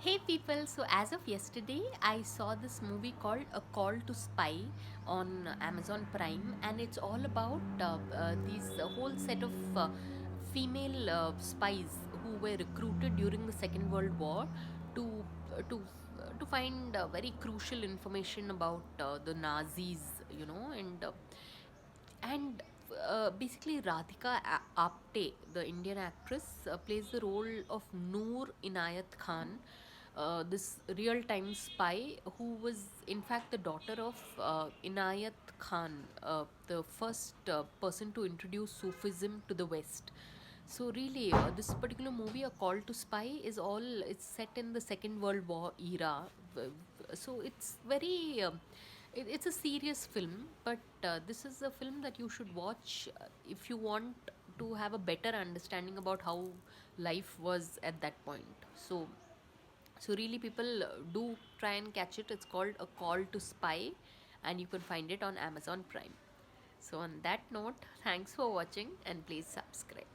Hey people, so as of yesterday, I saw this movie called A Call to Spy on Amazon Prime, and it's all about these whole set of female spies who were recruited during the Second World War to uh, to to find very crucial information about the Nazis, basically Radhika Apte, the Indian actress, plays the role of Noor Inayat Khan, this real-time spy who was in fact the daughter of Inayat Khan, the first person to introduce Sufism to the West. So really, this particular movie, A Call to Spy, it's set in the Second World War era. So it's very it's a serious film, but this is a film that you should watch if you want to have a better understanding about how life was at that point. So really, people do try and catch it. It's called A Call to Spy, and you can find it on Amazon Prime. So on that note, thanks for watching and please subscribe.